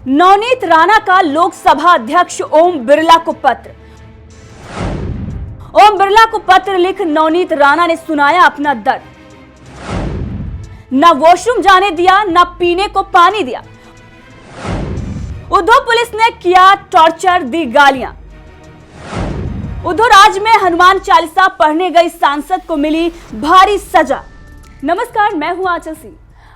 नवनीत राणा का लोकसभा अध्यक्ष ओम बिरला को पत्र। ओम बिरला को पत्र लिख नवनीत राणा ने सुनाया अपना दर्द। न वॉशरूम जाने दिया, न पीने को पानी दिया। उद्धव पुलिस ने किया टॉर्चर, दी गालियां। उद्धव राज में हनुमान चालीसा पढ़ने गई सांसद को मिली भारी सजा। नमस्कार, मैं हूं आंचल सिंह।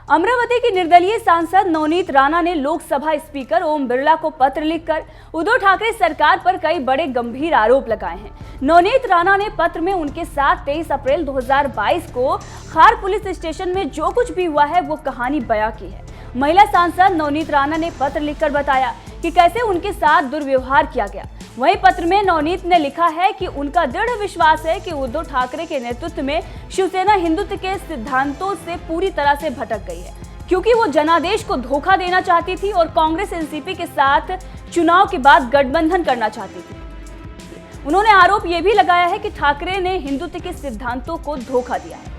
अमरावती की निर्दलीय सांसद नवनीत राणा ने लोकसभा स्पीकर ओम बिरला को पत्र लिखकर उद्धव ठाकरे सरकार पर कई बड़े गंभीर आरोप लगाए हैं। नवनीत राणा ने पत्र में उनके साथ 23 अप्रैल 2022 को खार पुलिस स्टेशन में जो कुछ भी हुआ है वो कहानी बयां की है। महिला सांसद नवनीत राणा ने पत्र लिखकर बताया कि कैसे उनके साथ दुर्व्यवहार किया गया। वहीं पत्र में नवनीत ने लिखा है कि उनका दृढ़ विश्वास है कि उद्धव ठाकरे के नेतृत्व में शिवसेना हिंदुत्व के सिद्धांतों से पूरी तरह से भटक गई है, क्योंकि वो जनादेश को धोखा देना चाहती थी और कांग्रेस एनसीपी के साथ चुनाव के बाद गठबंधन करना चाहती थी। उन्होंने आरोप यह भी लगाया है कि ठाकरे ने हिंदुत्व के सिद्धांतों को धोखा दिया है।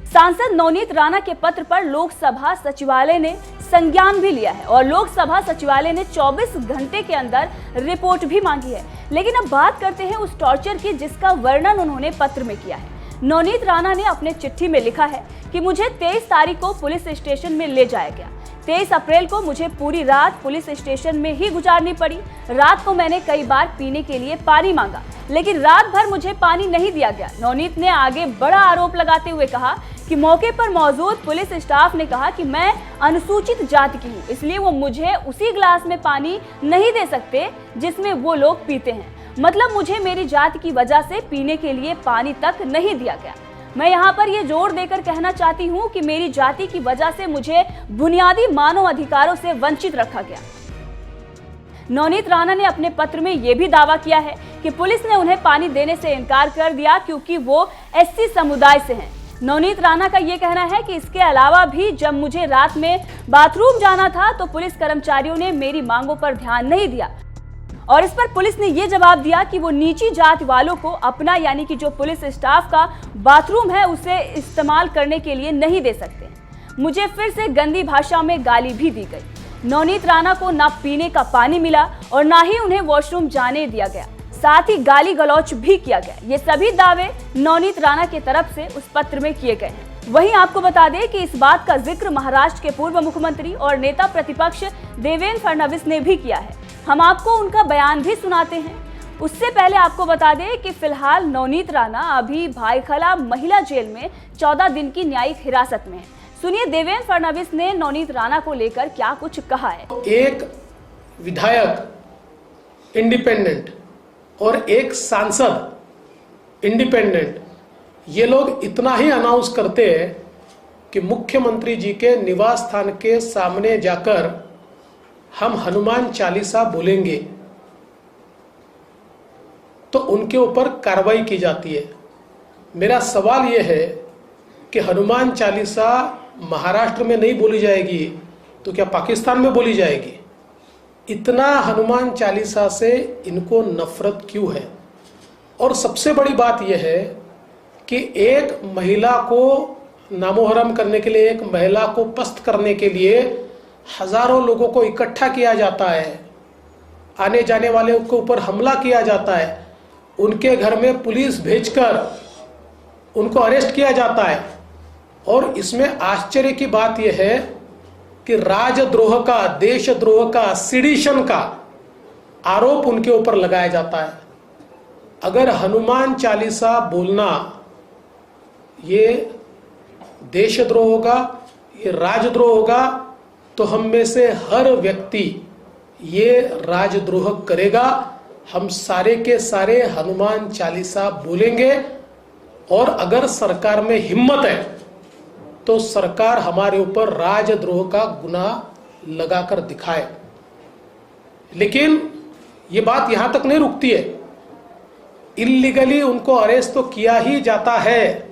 सांसद नवनीत राणा के पत्र पर लोकसभा सचिवालय ने संज्ञान भी लिया है और लोकसभा सचिवालय ने 24 घंटे के अंदर रिपोर्ट भी मांगी है। लेकिन अब बात करते हैं उस टॉर्चर की जिसका वर्णन उन्होंने पत्र में किया है। नवनीत राणा ने अपने चिट्ठी में लिखा है कि मुझे 23 तारीख को पुलिस स्टेशन में ले जाया गया। 23 अप्रैल को मुझे पूरी रात पुलिस स्टेशन में ही गुजारनी पड़ी। रात को मैंने कई बार पीने के लिए पानी मांगा, लेकिन रात भर मुझे पानी नहीं दिया गया। नवनीत ने आगे बड़ा आरोप लगाते हुए कहा कि मौके पर मौजूद पुलिस स्टाफ ने कहा कि मैं अनुसूचित जाति की हूँ, इसलिए वो मुझे उसी गिलास में पानी नहीं दे सकते जिसमें वो लोग पीते हैं। मतलब मुझे मेरी जाति की वजह से पीने के लिए पानी तक नहीं दिया गया। मैं यहाँ पर ये जोर देकर कहना चाहती हूँ कि मेरी जाति की वजह से मुझे बुनियादी मानव अधिकारों से वंचित रखा गया। नवनीत राणा ने अपने पत्र में यह भी दावा किया है कि पुलिस ने उन्हें पानी देने से इनकार कर दिया क्योंकि वो एससी समुदाय से हैं। नवनीत राणा का यह कहना है कि इसके अलावा भी जब मुझे रात में बाथरूम जाना था तो पुलिस कर्मचारियों ने मेरी मांगों पर ध्यान नहीं दिया और इस पर पुलिस ने यह जवाब दिया कि वो नीची जाति वालों को अपना यानी कि जो पुलिस स्टाफ का बाथरूम है उसे इस्तेमाल करने के लिए नहीं दे सकते। मुझे फिर से गंदी भाषा में गाली भी दी गई। नवनीत राणा को ना पीने का पानी मिला और ना ही उन्हें वॉशरूम जाने दिया गया, साथ ही गाली गलौच भी किया गया। ये सभी दावे नवनीत राणा की तरफ से उस पत्र में किए गए हैं। वहीं आपको बता दें कि इस बात का जिक्र महाराष्ट्र के पूर्व मुख्यमंत्री और नेता प्रतिपक्ष देवेंद्र फडणवीस ने भी किया है। हम आपको उनका बयान भी सुनाते हैं। उससे पहले आपको बता दें कि फिलहाल नवनीत राणा अभी भाईखला महिला जेल में 14 दिन की न्यायिक हिरासत में है। सुनिए देवेंद्र फडणवीस ने नवनीत राणा को लेकर क्या कुछ कहा है। एक विधायक इंडिपेंडेंट और एक सांसद इंडिपेंडेंट, ये लोग इतना ही अनाउंस करते हैं कि मुख्यमंत्री जी के निवास स्थान के सामने जाकर हम हनुमान चालीसा बोलेंगे तो उनके ऊपर कार्रवाई की जाती है। मेरा सवाल यह है कि हनुमान चालीसा महाराष्ट्र में नहीं बोली जाएगी तो क्या पाकिस्तान में बोली जाएगी? इतना हनुमान चालीसा से इनको नफरत क्यों है? और सबसे बड़ी बात यह है कि एक महिला को नामोहरम करने के लिए, एक महिला को पस्त करने के लिए हजारों लोगों को इकट्ठा किया जाता है, आने जाने वाले के ऊपर हमला किया जाता है, उनके घर में पुलिस भेजकर उनको अरेस्ट किया जाता है। और इसमें आश्चर्य की बात यह है कि राजद्रोह का, देशद्रोह का, सिडिशन का आरोप उनके ऊपर लगाया जाता है। अगर हनुमान चालीसा बोलना ये देशद्रोह होगा, ये राजद्रोह होगा, तो हम में से हर व्यक्ति ये राजद्रोह करेगा। हम सारे के सारे हनुमान चालीसा बोलेंगे और अगर सरकार में हिम्मत है तो सरकार हमारे ऊपर राजद्रोह का गुनाह लगाकर दिखाए। लेकिन ये बात यहां तक नहीं रुकती है। इल्लीगली उनको अरेस्ट तो किया ही जाता है।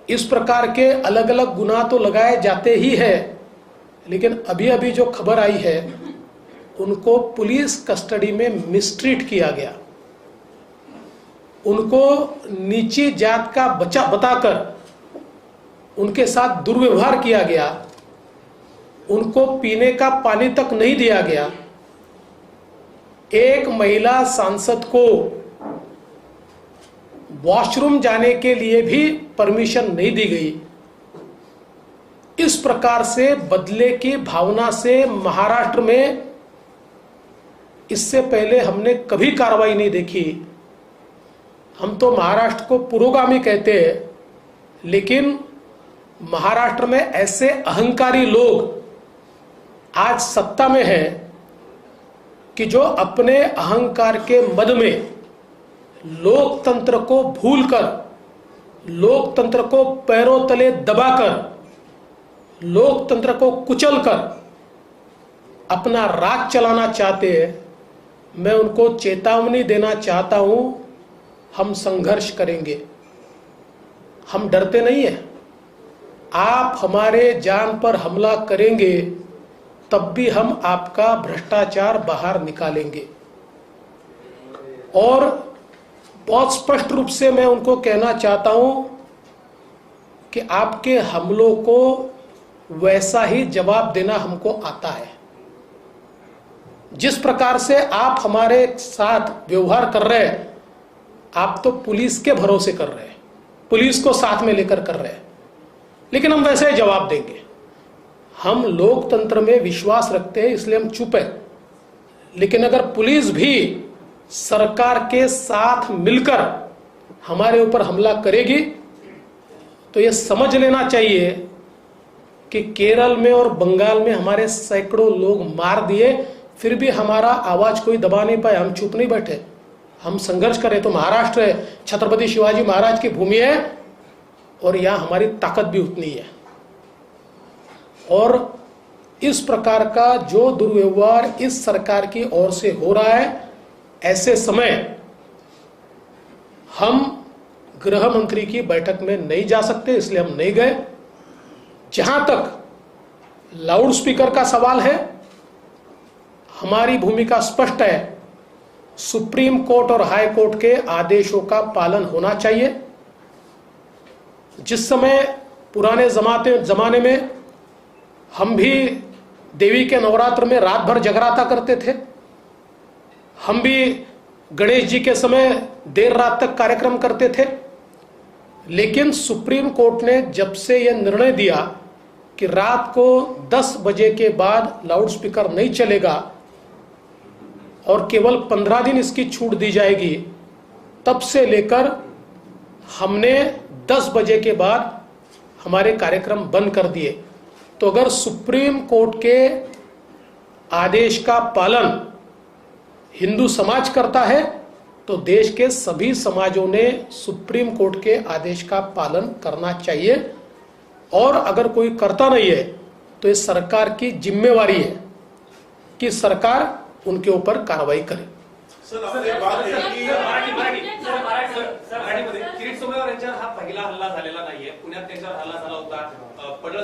इस प्रकार के अलग अलग गुनाह तो लगाए जाते ही है। लेकिन अभी अभी जो खबर आई है, उनको पुलिस कस्टडी में मिसट्रीट किया गया, उनको नीची जात का बच्चा बताकर उनके साथ दुर्व्यवहार किया गया। उनको पीने का पानी तक नहीं दिया गया। एक महिला सांसद को वॉशरूम जाने के लिए भी परमिशन नहीं दी गई। इस प्रकार से बदले की भावना से महाराष्ट्र में इससे पहले हमने कभी कार्रवाई नहीं देखी। हम तो महाराष्ट्र को पुरोगामी कहते हैं, लेकिन महाराष्ट्र में ऐसे अहंकारी लोग आज सत्ता में हैं कि जो अपने अहंकार के मद में लोकतंत्र को भूलकर, लोकतंत्र को पैरों तले दबाकर, लोकतंत्र को कुचलकर अपना राज चलाना चाहते हैं। मैं उनको चेतावनी देना चाहता हूं, हम संघर्ष करेंगे, हम डरते नहीं हैं। आप हमारे जान पर हमला करेंगे तब भी हम आपका भ्रष्टाचार बाहर निकालेंगे। और बहुत स्पष्ट रूप से मैं उनको कहना चाहता हूं कि आपके हमलों को वैसा ही जवाब देना हमको आता है। जिस प्रकार से आप हमारे साथ व्यवहार कर रहे हैं, आप तो पुलिस के भरोसे कर रहे हैं, पुलिस को साथ में लेकर कर रहे हैं, लेकिन हम वैसे ही जवाब देंगे। हम लोकतंत्र में विश्वास रखते हैं, इसलिए हम चुप हैं। लेकिन अगर पुलिस भी सरकार के साथ मिलकर हमारे ऊपर हमला करेगी तो ये समझ लेना चाहिए कि केरल में और बंगाल में हमारे सैकड़ों लोग मार दिए, फिर भी हमारा आवाज कोई दबा नहीं पाए। हम चुप नहीं बैठे, हम संघर्ष करें। तो महाराष्ट्र है, छत्रपति शिवाजी महाराज की भूमि है और यहां हमारी ताकत भी उतनी है। और इस प्रकार का जो दुर्व्यवहार इस सरकार की ओर से हो रहा है, ऐसे समय हम गृह मंत्री की बैठक में नहीं जा सकते, इसलिए हम नहीं गए। जहां तक लाउड स्पीकर का सवाल है, हमारी भूमिका स्पष्ट है। सुप्रीम कोर्ट और हाई कोर्ट के आदेशों का पालन होना चाहिए। जिस समय पुराने जमाने में हम भी देवी के नवरात्र में रात भर जगराता करते थे, हम भी गणेश जी के समय देर रात तक कार्यक्रम करते थे, लेकिन सुप्रीम कोर्ट ने जब से यह निर्णय दिया कि रात को 10 बजे के बाद लाउड स्पीकर नहीं चलेगा और केवल 15 दिन इसकी छूट दी जाएगी, तब से लेकर हमने 10 बजे के बाद हमारे कार्यक्रम बंद कर दिए। तो अगर सुप्रीम कोर्ट के आदेश का पालन हिंदू समाज करता है तो देश के सभी समाजों ने सुप्रीम कोर्ट के आदेश का पालन करना चाहिए। और अगर कोई करता नहीं है तो ये सरकार की जिम्मेवारी है कि सरकार उनके ऊपर कार्रवाई करे। सर आपने बात केली की मराठीमध्ये किरीट सोमय्या यांच्यावर हा पहिला हल्ला झालेला नाहीये। पुण्यात त्यांच्यावर हल्ला झाला होता।